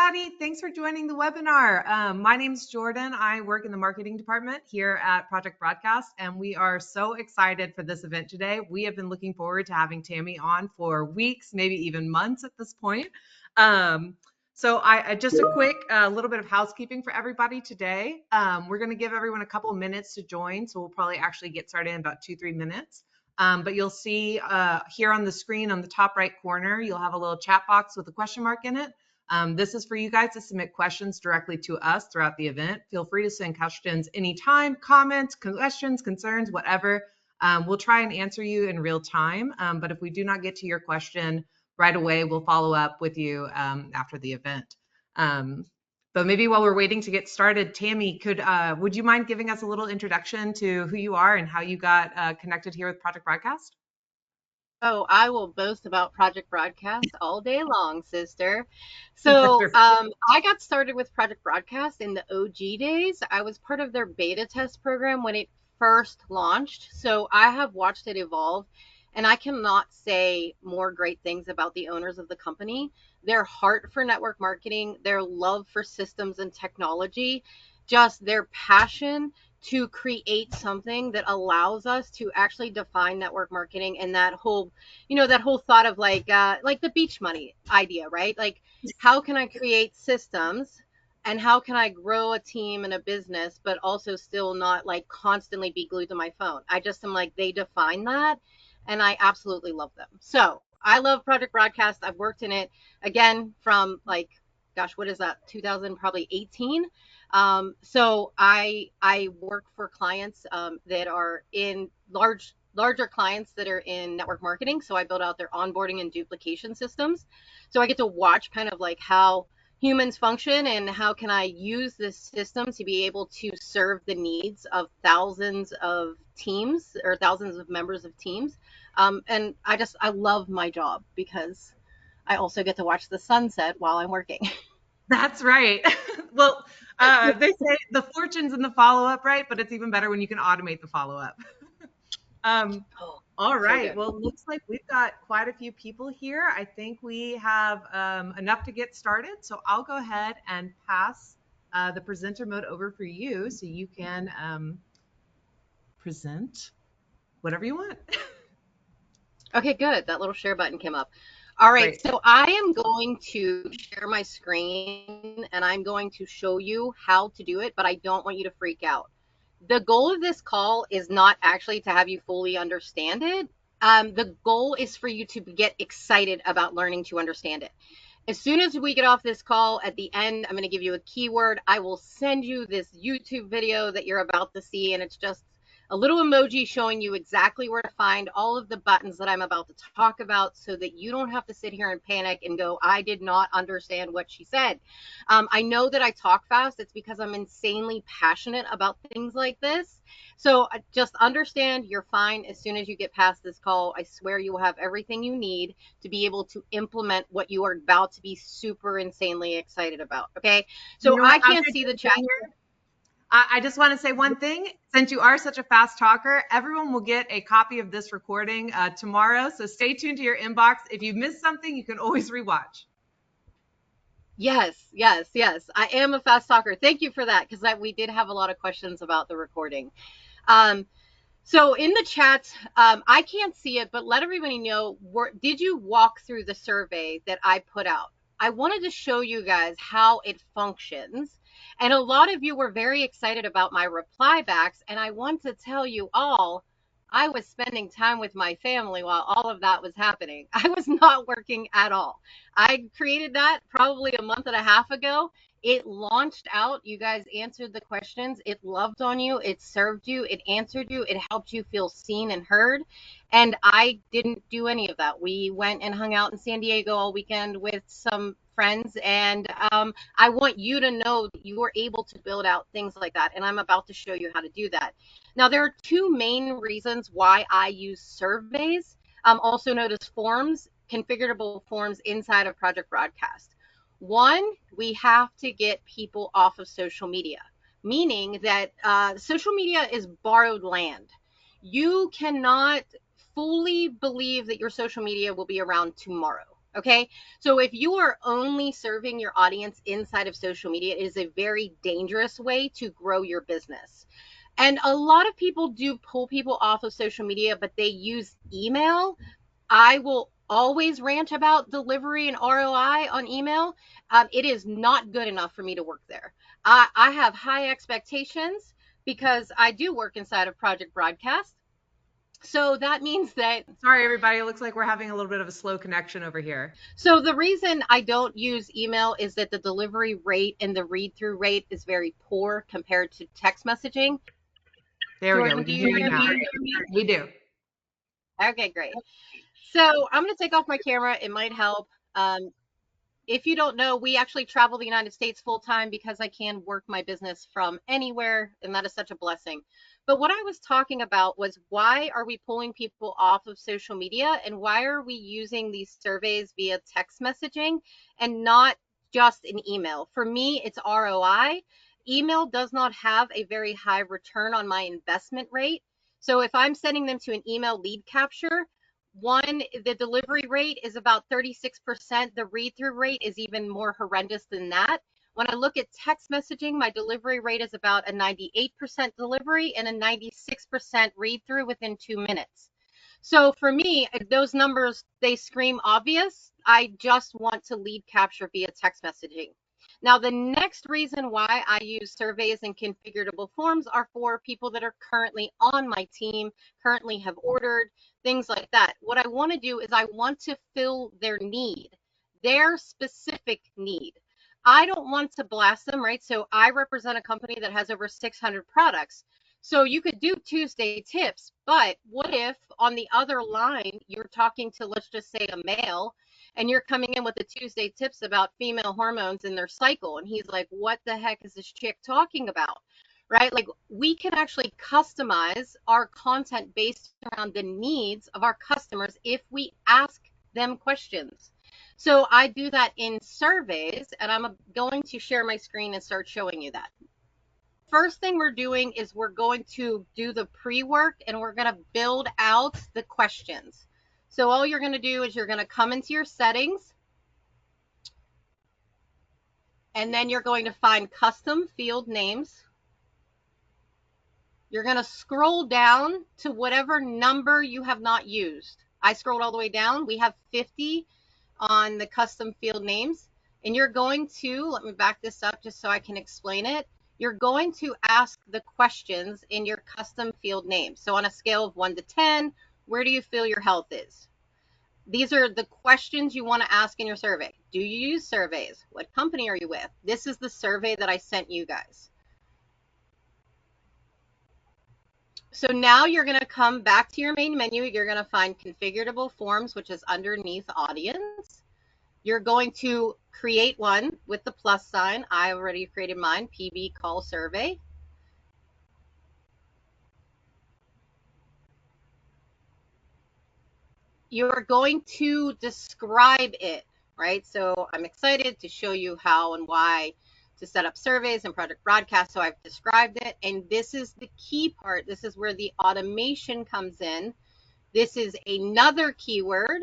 everybody. Thanks for joining the webinar. My name's Jordan. I work in the marketing department here at Project Broadcast, and we are so excited for this event today. We have been looking forward to having Tammy on for weeks, maybe even months at this point. So just a quick little bit of housekeeping for everybody today. We're going to give everyone a couple of minutes to join, so we'll probably actually get started in about 2-3 minutes. But you'll see here on the screen on the top right corner, you'll have a little chat box with a question mark in it. This is for you guys to submit questions directly to us throughout the event. Feel free to send questions anytime, comments, questions, concerns, whatever. We'll try and answer you in real time. But if we do not get to your question right away, we'll follow up with you after the event. But maybe while we're waiting to get started, Tammy, would you mind giving us a little introduction to who you are and how you got connected here with Project Broadcast? Oh, I will boast about Project Broadcast all day long, sister. So I got started with Project Broadcast in the OG days. I was part of their beta test program when it first launched. So I have watched it evolve, and I cannot say more great things about the owners of the company. Their heart for network marketing, their love for systems and technology, just their passion to create something that allows us to actually define network marketing, and that whole thought of like the beach money idea, right? Like, how can I create systems and how can I grow a team and a business, but also still not like constantly be glued to my phone? I just am like, they define that, and I absolutely love them. So I love Project Broadcast. I've worked in it again from like, gosh, what is that? 2000, probably 18. So I work for clients that are in larger clients that are in network marketing. So I build out their onboarding and duplication systems. So I get to watch kind of like how humans function and how can I use this system to be able to serve the needs of thousands of teams or thousands of members of teams. And I love my job because I also get to watch the sunset while I'm working. That's right. Well, they say the fortune's in the follow-up, right? But it's even better when you can automate the follow-up. All right. So well, looks like we've got quite a few people here. I think we have enough to get started. So I'll go ahead and pass the presenter mode over for you so you can present whatever you want. Okay, good. That little share button came up. All right, Great. so I am going to share my screen and I'm going to show you how to do it, but I don't want you to freak out. The goal of this call is not actually to have you fully understand it. The goal is for you to get excited about learning to understand it. As soon as we get off this call, at the end, I'm going to give you a keyword. I will send you this YouTube video that you're about to see, and it's just a little emoji showing you exactly where to find all of the buttons that I'm about to talk about so that you don't have to sit here and panic and go, I did not understand what she said. I know that I talk fast. It's because I'm insanely passionate about things like this. So just understand you're fine as soon as you get past this call. I swear you will have everything you need to be able to implement what you are about to be super insanely excited about. Okay. So I can't see the chat here. I just want to say one thing. Since you are such a fast talker, everyone will get a copy of this recording tomorrow. So stay tuned to your inbox. If you missed something, you can always rewatch. Yes, yes, yes. I am a fast talker. Thank you for that, because we did have a lot of questions about the recording. So in the chat, I can't see it, but let everybody know, did you walk through the survey that I put out? I wanted to show you guys how it functions. And a lot of you were very excited about my reply backs. And I want to tell you all, I was spending time with my family while all of that was happening. I was not working at all. I created that probably a month and a half ago. It launched out. You guys answered the questions. It loved on you. It served you. It answered you. It helped you feel seen and heard. And I didn't do any of that. We went and hung out in San Diego all weekend with some friends. And I want you to know that you are able to build out things like that. And I'm about to show you how to do that. Now, there are two main reasons why I use surveys, also known as forms, configurable forms inside of Project Broadcast. One, we have to get people off of social media, meaning that social media is borrowed land. You cannot fully believe that your social media will be around tomorrow. Okay. So if you are only serving your audience inside of social media, it is a very dangerous way to grow your business. And a lot of people do pull people off of social media, but they use email. I will always rant about delivery and ROI on email. It is not good enough for me to work there. I have high expectations because I do work inside of Project Broadcast. So that means that. Sorry, everybody. It looks like we're having a little bit of a slow connection over here. So the reason I don't use email is that the delivery rate and the read through rate is very poor compared to text messaging. There we go. We Jordan, do can you hear you hear now. me? We do. Okay, great. So I'm going to take off my camera. It might help. If you don't know, we actually travel the United States full time because I can work my business from anywhere, and that is such a blessing. But what I was talking about was, why are we pulling people off of social media, and why are we using these surveys via text messaging and not just an email? For me, it's ROI. Email does not have a very high return on my investment rate. So if I'm sending them to an email lead capture, one, the delivery rate is about 36%. The read through rate is even more horrendous than that. When I look at text messaging, my delivery rate is about a 98% delivery and a 96% read through within 2 minutes. So for me, those numbers, they scream obvious. I just want to lead capture via text messaging. Now, the next reason why I use surveys and configurable forms are for people that are currently on my team, currently have ordered, things like that. What I want to do is I want to fill their need, their specific need. I don't want to blast them, right? So I represent a company that has over 600 products. So you could do Tuesday tips, but what if on the other line you're talking to, let's just say, a male, and you're coming in with the Tuesday tips about female hormones in their cycle, and he's like, what the heck is this chick talking about? Right? Like, we can actually customize our content based around the needs of our customers if we ask them questions. So I do that in surveys, and I'm going to share my screen and start showing you that. First thing we're doing is we're going to do the pre-work, and we're going to build out the questions. So all you're going to do is you're going to come into your settings, and then you're going to find custom field names. You're going to scroll down to whatever number you have not used. I scrolled all the way down. We have 50 on the custom field names. And you're going to, let me back this up just so I can explain it. You're going to ask the questions in your custom field names. So on a scale of 1 to 10, where do you feel your health is? These are the questions you want to ask in your survey. Do you use surveys? What company are you with? This is the survey that I sent you guys. So now you're going to come back to your main menu. You're going to find configurable forms, which is underneath audience. You're going to create one with the plus sign. I already created mine, PB call survey. You're going to describe it, right? So I'm excited to show you how and why to set up surveys and Project Broadcast. So I've described it. And this is the key part. This is where the automation comes in. This is another keyword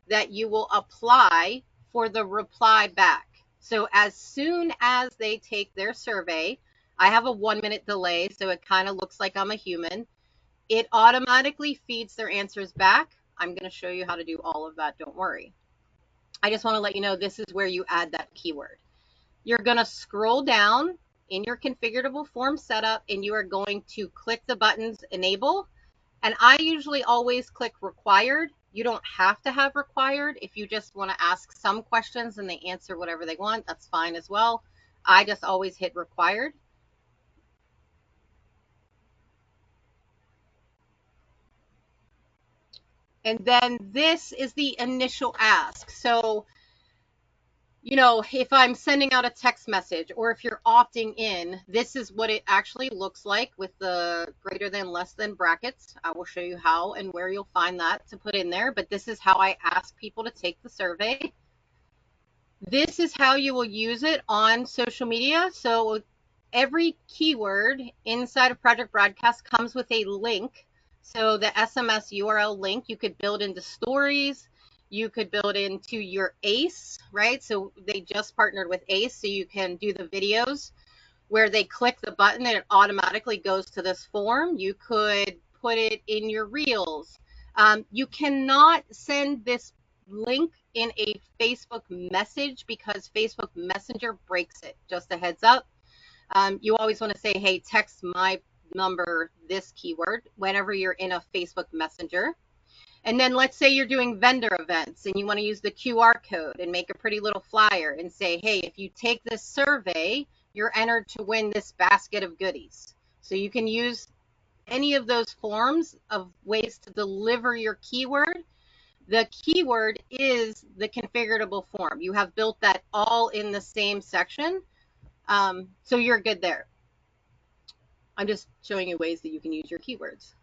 that you will apply for the reply back. So as soon as they take their survey, I have a 1-minute delay, so it kind of looks like I'm a human. It automatically feeds their answers back. I'm going to show you how to do all of that. Don't worry. I just want to let you know this is where you add that keyword. You're going to scroll down in your configurable form setup, and you are going to click the buttons enable. And I usually always click required. You don't have to have required. If you just want to ask some questions and they answer whatever they want, that's fine as well. I just always hit required. And then this is the initial ask. So, you know, if I'm sending out a text message or if you're opting in, this is what it actually looks like with the greater than, less than brackets. I will show you how and where you'll find that to put in there, but this is how I ask people to take the survey. This is how you will use it on social media. So every keyword inside of Project Broadcast comes with a link. So the SMS URL link you could build into stories. You could build into your ACE, right? So they just partnered with ACE, so you can do the videos where they click the button and it automatically goes to this form. You could put it in your reels. You cannot send this link in a Facebook message because Facebook Messenger breaks it. Just a heads up. You always want to say, hey, text my number, this keyword, whenever you're in a Facebook Messenger. And then let's say you're doing vendor events and you want to use the QR code and make a pretty little flyer and say, hey, if you take this survey, you're entered to win this basket of goodies. So you can use any of those forms of ways to deliver your keyword. The keyword is the configurable form. You have built that all in the same section. So you're good there. I'm just showing you ways that you can use your keywords.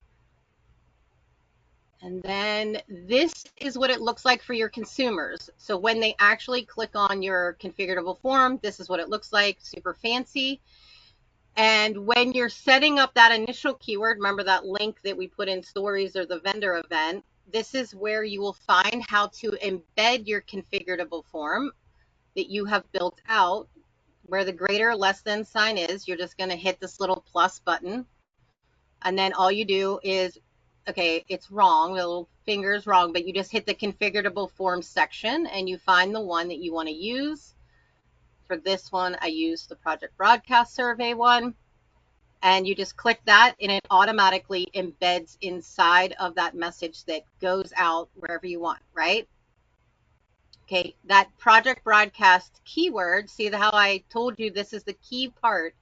And then this is what it looks like for your consumers. So when they actually click on your configurable form, this is what it looks like, super fancy. And when you're setting up that initial keyword, remember that link that we put in stories or the vendor event, this is where you will find how to embed your configurable form that you have built out. Where the greater or less than sign is, you're just going to hit this little plus button. And then all you do is, okay, it's wrong, the little finger is wrong, but you just hit the configurable form section and you find the one that you want to use. For this one, I used the Project Broadcast Survey one. And you just click that and it automatically embeds inside of that message that goes out wherever you want, right? Okay, that Project Broadcast keyword, see how I told you this is the key part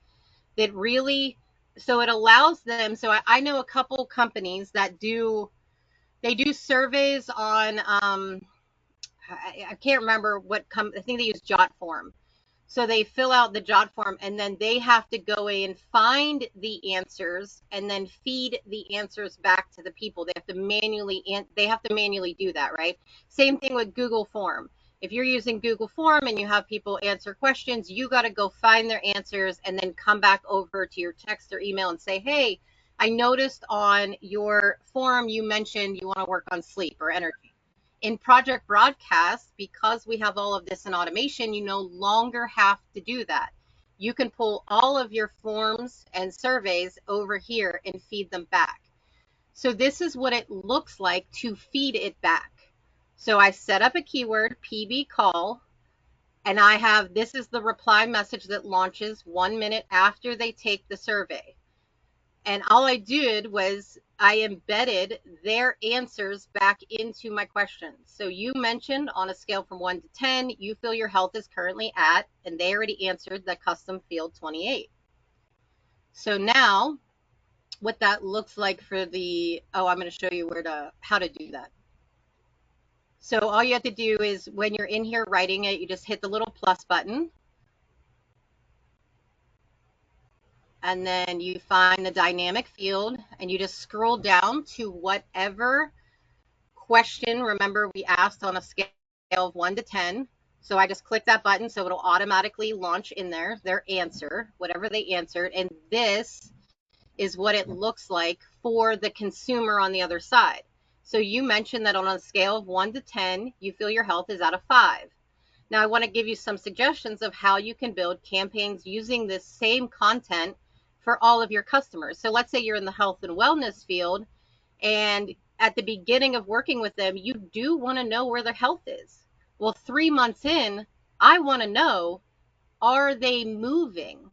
that really, so it allows them, so I know a couple companies that they do surveys on, I can't remember what, I think they use Jotform. So they fill out the Jotform and then they have to go in, find the answers and then feed the answers back to the people. They have to manually do that, right? Same thing with Google Form. If you're using Google Form and you have people answer questions, you got to go find their answers and then come back over to your text or email and say, hey, I noticed on your form you mentioned you want to work on sleep or energy. In Project Broadcast, because we have all of this in automation, you no longer have to do that. You can pull all of your forms and surveys over here and feed them back. So this is what it looks like to feed it back. So I set up a keyword, PB call, and I have, this is the reply message that launches 1 minute after they take the survey. And all I did was I embedded their answers back into my questions. So you mentioned on a scale from 1 to 10, you feel your health is currently at, and they already answered the custom field 28. So now what that looks like for the, oh, I'm going to show you how to do that. So all you have to do is when you're in here writing it, you just hit the little plus button. And then you find the dynamic field and you just scroll down to whatever question, remember we asked on a scale of 1 to 10. So I just click that button so it'll automatically launch in there, their answer, whatever they answered. And this is what it looks like for the consumer on the other side. So you mentioned that on a scale of 1 to 10, you feel your health is at a 5. Now I want to give you some suggestions of how you can build campaigns using this same content for all of your customers. So let's say you're in the health and wellness field, and at the beginning of working with them, you do want to know where their health is. Well, 3 months in, I want to know, are they moving?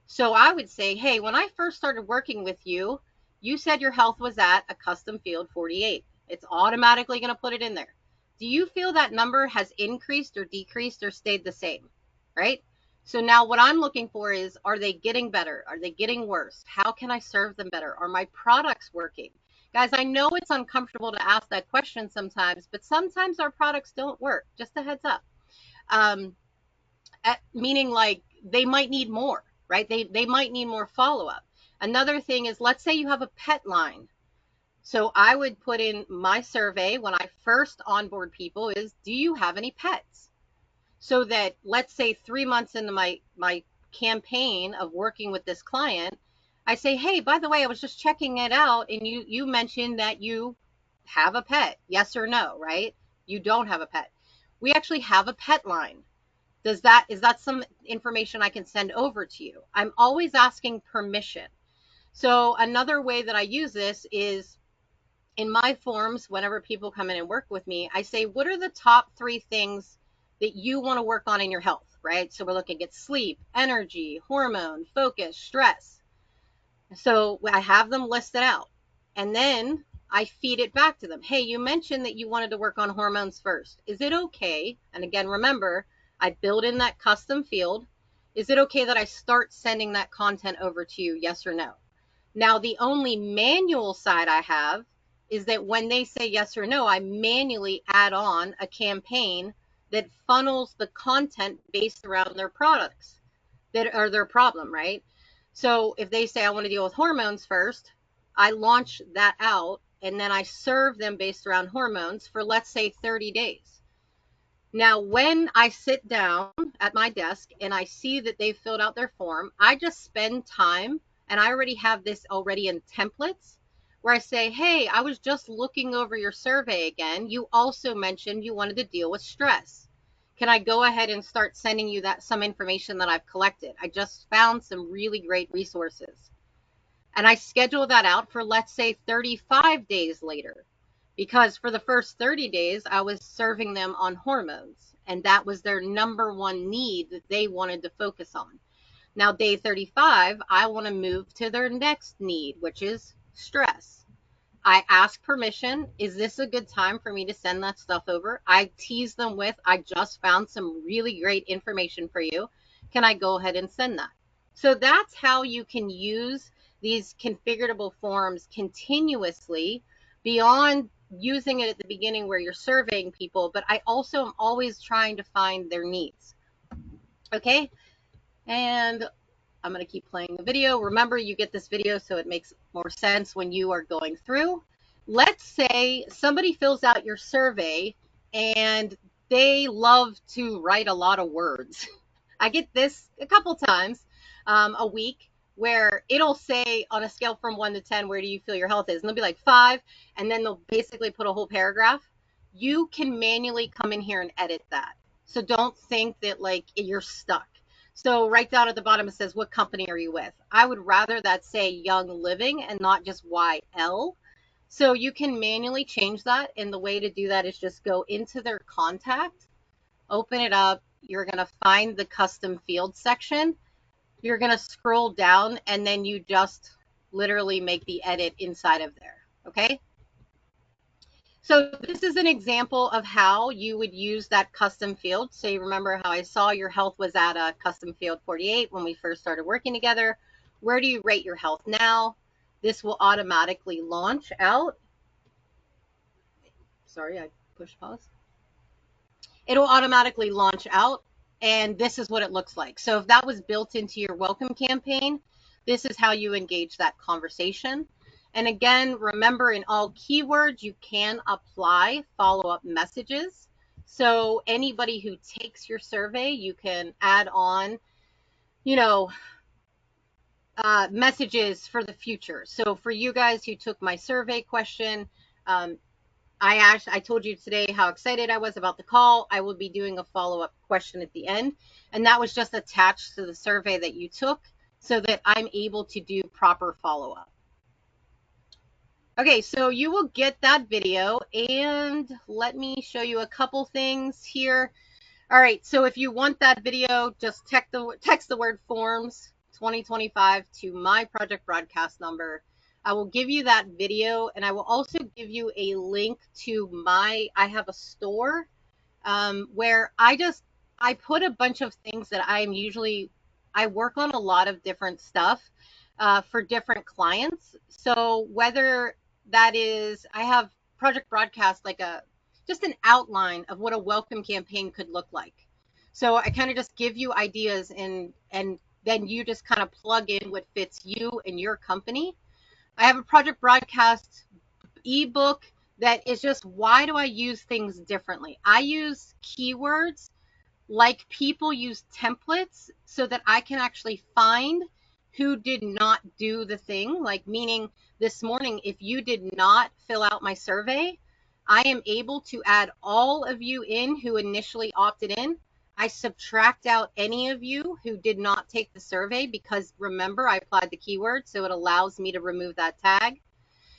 So I would say, hey, when I first started working with you, you said your health was at a custom field 48. It's automatically going to put it in there. Do you feel that number has increased or decreased or stayed the same, right? So now what I'm looking for is, are they getting better? Are they getting worse? How can I serve them better? Are my products working? Guys, I know it's uncomfortable to ask that question sometimes, but sometimes our products don't work. Just a heads up. Meaning like they might need more, right? They might need more follow-up. Another thing is, let's say you have a pet line. So I would put in my survey when I first onboard people is, do you have any pets? So that, let's say 3 months into my campaign of working with this client, I say, hey, by the way, I was just checking it out and you mentioned that you have a pet, yes or no, right? you don't have a pet. We actually have a pet line. Is that some information I can send over to you? I'm always asking permission. So another way that I use this is in my forms. Whenever people come in and work with me, I say, what are the top 3 things that you want to work on in your health, right? So we're looking at sleep, energy, hormone, focus, stress. So I have them listed out, and then I feed it back to them. Hey, you mentioned that you wanted to work on hormones first. Is it okay? And again, remember, I build in that custom field. Is it okay that I start sending that content over to you? Yes or no? Now, the only manual side I have is that when they say yes or no, I manually add on a campaign that funnels the content based around their products that are their problem, right? So if they say I want to deal with hormones first, I launch that out and then I serve them based around hormones for, let's say, 30 days. Now, when I sit down at my desk and I see that they've filled out their form, I just spend time, and I already have this already in templates where I say, hey, I was just looking over your survey again. You also mentioned you wanted to deal with stress. Can I go ahead and start sending you that some information that I've collected? I just found some really great resources. And I schedule that out for, let's say, 35 days later. Because for the first 30 days, I was serving them on hormones. And that was their number one need that they wanted to focus on. Now, day 35, I want to move to their next need, which is stress. I ask permission. Is this a good time for me to send that stuff over? I tease them with, I just found some really great information for you. Can I go ahead and send that? So that's how you can use these configurable forms continuously beyond using it at the beginning where you're surveying people, but I also am always trying to find their needs. Okay. And I'm going to keep playing the video. Remember, you get this video so it makes more sense when you are going through. Let's say somebody fills out your survey and they love to write a lot of words. I get this a couple times a week where it'll say on a scale from 1 to 10, where do you feel your health is? And they'll be like 5, and then they'll basically put a whole paragraph. You can manually come in here and edit that. So don't think that like you're stuck. So right down at the bottom, it says, what company are you with? I would rather that say Young Living and not just YL. So you can manually change that. And the way to do that is just go into their contact, open it up. You're going to find the custom field section. You're going to scroll down and then you just literally make the edit inside of there. Okay. So this is an example of how you would use that custom field. So you remember how I saw your health was at a custom field 48 when we first started working together. Where do you rate your health now? This will automatically launch out. Sorry, I pushed pause. It'll automatically launch out, and this is what it looks like. So if that was built into your welcome campaign, this is how you engage that conversation. And again, remember, in all keywords, you can apply follow-up messages. So anybody who takes your survey, you can add on, messages for the future. So for you guys who took my survey question, I told you today how excited I was about the call. I will be doing a follow-up question at the end. And that was just attached to the survey that you took so that I'm able to do proper follow-up. Okay, so you will get that video, and let me show you a couple things here. All right, so if you want that video, just text the word forms 2025 to my project broadcast number. I will give you that video, and I will also give you a link to I have a store where I put a bunch of things that I work on a lot of different stuff for different clients. So whether that is, I have project broadcast like just an outline of what a welcome campaign could look like. So I kind of just give you ideas and then you just kind of plug in what fits you and your company. I have a project broadcast ebook that is just, why do I use things differently? I use keywords like people use templates so that I can actually find who did not do the thing. Like, meaning this morning, if you did not fill out my survey, I am able to add all of you in who initially opted in. I subtract out any of you who did not take the survey because remember, I applied the keyword, so it allows me to remove that tag.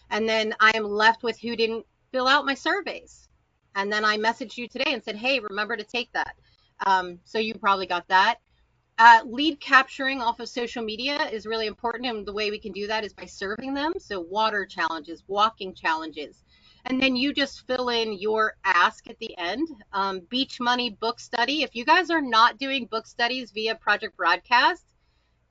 And then I am left with who didn't fill out my surveys. And then I messaged you today and said, hey, remember to take that. So you probably got that. Lead capturing off of social media is really important. And the way we can do that is by serving them. So water challenges, walking challenges. And then you just fill in your ask at the end. Beach Money book study. If you guys are not doing book studies via Project Broadcast,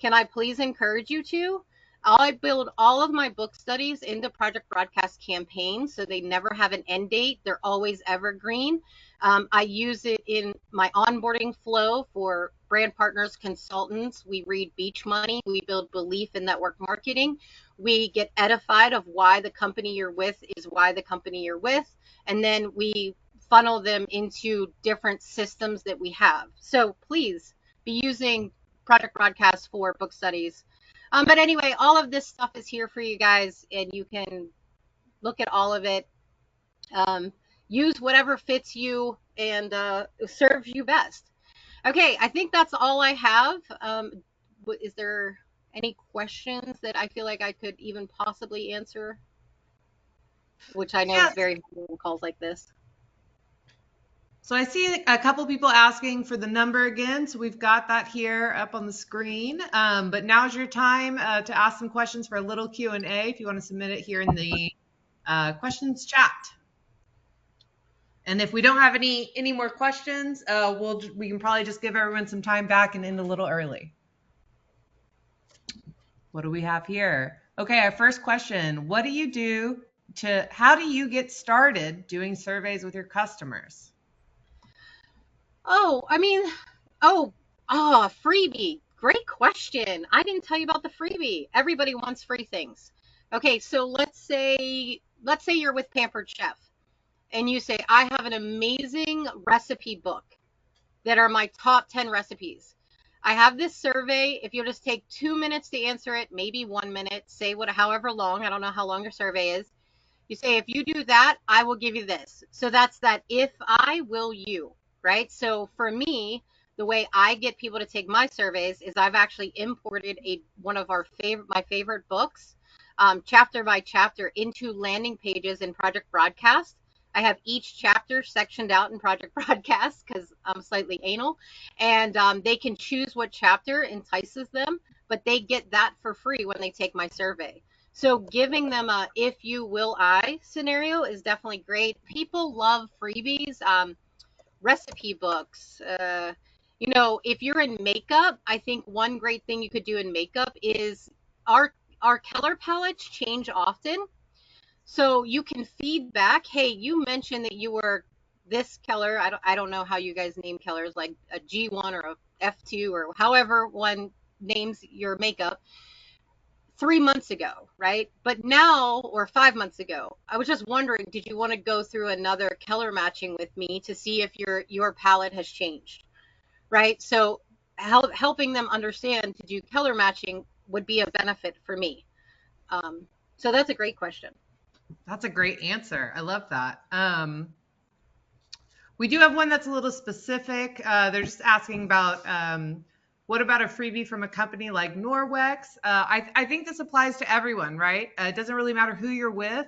can I please encourage you to? I build all of my book studies into Project Broadcast campaigns so they never have an end date. They're always evergreen. I use it in my onboarding flow for brand partners, consultants. We read Beach Money. We build belief in network marketing. We get edified of why the company you're with is why the company you're with. And then we funnel them into different systems that we have. So please be using Project Broadcast for book studies. But anyway, all of this stuff is here for you guys, and you can look at all of it. Use whatever fits you and serves you best. Okay, I think that's all I have. Is there any questions that I feel like I could even possibly answer? Which I know is Yes. very hard on calls like this. So I see a couple people asking for the number again. So we've got that here up on the screen. But now's your time to ask some questions for a little Q&A if you want to submit it here in the questions chat. And if we don't have any more questions, we can probably just give everyone some time back and end a little early. What do we have here? Okay, our first question. How do you get started doing surveys with your customers? Freebie. Great question. I didn't tell you about the freebie. Everybody wants free things. Okay, so let's say you're with Pampered Chef and you say, I have an amazing recipe book that are my top 10 recipes. I have this survey. If you'll just take 2 minutes to answer it, maybe 1 minute, say however long, I don't know how long your survey is. You say, if you do that, I will give you this. So that's that if I will you, right? So for me, the way I get people to take my surveys is I've actually imported one of my favorite books, chapter by chapter, into landing pages in Project Broadcast. I have each chapter sectioned out in Project Broadcast because I'm slightly anal, and they can choose what chapter entices them, but they get that for free when they take my survey. So giving them a if you will I scenario is definitely great. People love freebies, recipe books. If you're in makeup, I think one great thing you could do in makeup is our color palettes change often. So you can feed back, hey, you mentioned that you were this color. I don't know how you guys name colors, like a G1 or a F2 or however one names your makeup 3 months ago, right? But now, or 5 months ago, I was just wondering, did you want to go through another color matching with me to see if your palette has changed, right? So helping them understand to do color matching would be a benefit for me. So that's a great question. That's a great answer. I love that. We do have one that's a little specific. They're just asking about what about a freebie from a company like Norwex? I think this applies to everyone, right? It doesn't really matter who you're with,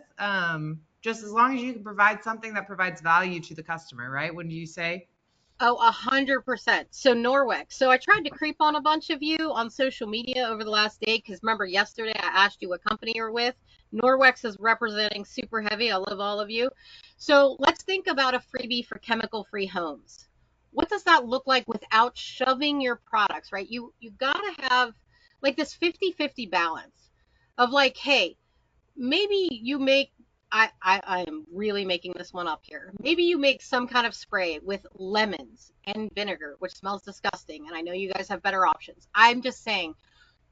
just as long as you can provide something that provides value to the customer, right? Wouldn't you say? Oh, 100%. So Norwex. So I tried to creep on a bunch of you on social media over the last day because remember yesterday I asked you what company you're with. Norwex is representing super heavy. I love all of you. So let's think about a freebie for chemical-free homes. What does that look like without shoving your products, right? You gotta have like this 50-50 balance of like, hey, maybe you make I am really making this one up here. Maybe you make some kind of spray with lemons and vinegar, which smells disgusting, and I know you guys have better options. I'm just saying,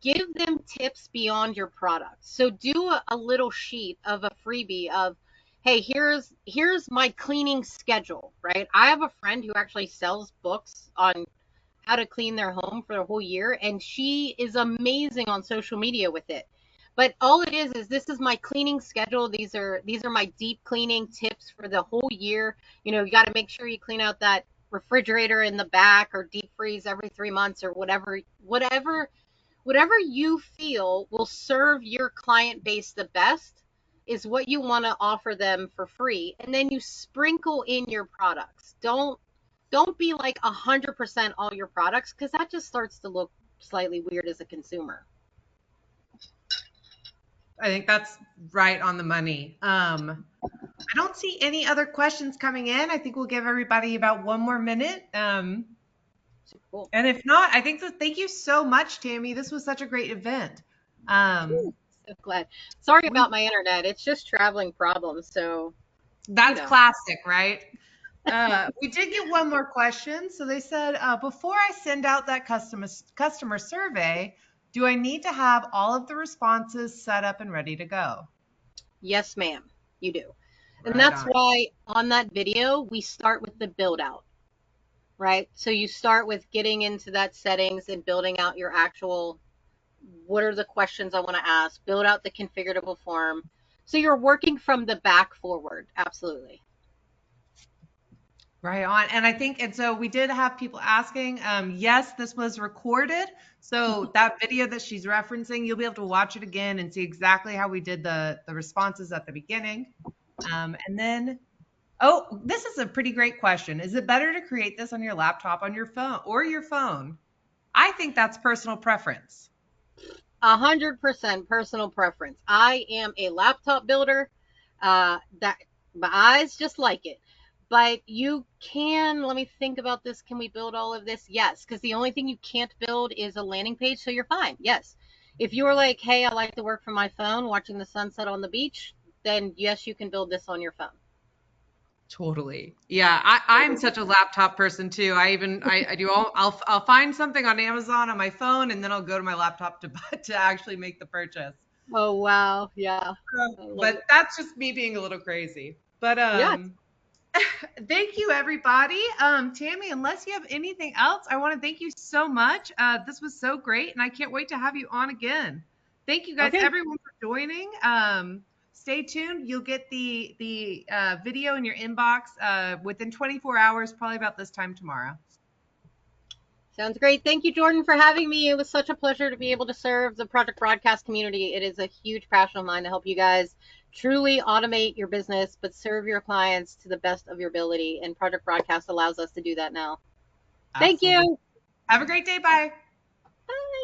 give them tips beyond your product. So do a little sheet of a freebie of, hey, here's my cleaning schedule, right? I have a friend who actually sells books on how to clean their home for the whole year, and she is amazing on social media with it. But all it is this is my cleaning schedule. These are my deep cleaning tips for the whole year. You got to make sure you clean out that refrigerator in the back, or deep freeze every 3 months, or whatever you feel will serve your client base the best is what you want to offer them for free. And then you sprinkle in your products. Don't be like 100% all your products, because that just starts to look slightly weird as a consumer. I think that's right on the money. I don't see any other questions coming in. I think we'll give everybody about one more minute. Cool. And if not, I think that thank you so much, Tammy. This was such a great event. So glad. Sorry We about my internet. It's just traveling problems. So, That's classic, right? We did get one more question. So they said, before I send out that customer survey, do I need to have all of the responses set up and ready to go? yes, ma'am, you do. And Right that's on. why on that video, we start with the build out, right? So you start with getting into that settings and building out your actual, what are the questions I want to ask, build out the configurable form. So you're working from the back forward. Absolutely. Right on. And I think, and so we did have people asking, yes, this was recorded. So that video that she's referencing, you'll be able to watch it again and see exactly how we did the responses at the beginning. And then, oh, this is a pretty great question. Is it better to create this on your laptop, on your phone, or your phone? I think that's personal preference. 100% personal preference. I am a laptop builder. That my eyes just like it. But you can, let me think about this. Can we build all of this? Yes, because the only thing you can't build is a landing page. So you're fine. Yes. If you were like, hey, I like to work from my phone watching the sunset on the beach, then yes, you can build this on your phone. Totally. Yeah, I'm such a laptop person too. I do all I'll find something on Amazon on my phone and then I'll go to my laptop to to actually make the purchase. Oh, wow. Yeah. I love But it. that's just me being a little crazy. But Yes. thank you everybody. Tammy, unless you have anything else, I want to thank you so much. This was so great and I can't wait to have you on again. Thank you guys Okay. everyone for joining. Stay tuned. You'll get the video in your inbox within 24 hours, probably about this time tomorrow. Sounds great. Thank you, Jordan, for having me. It was such a pleasure to be able to serve the Project Broadcast community. It is a huge passion of mine to help you guys truly automate your business, but serve your clients to the best of your ability. And Project Broadcast allows us to do that now. Thank Absolutely. you. Have a great day. Bye. Bye.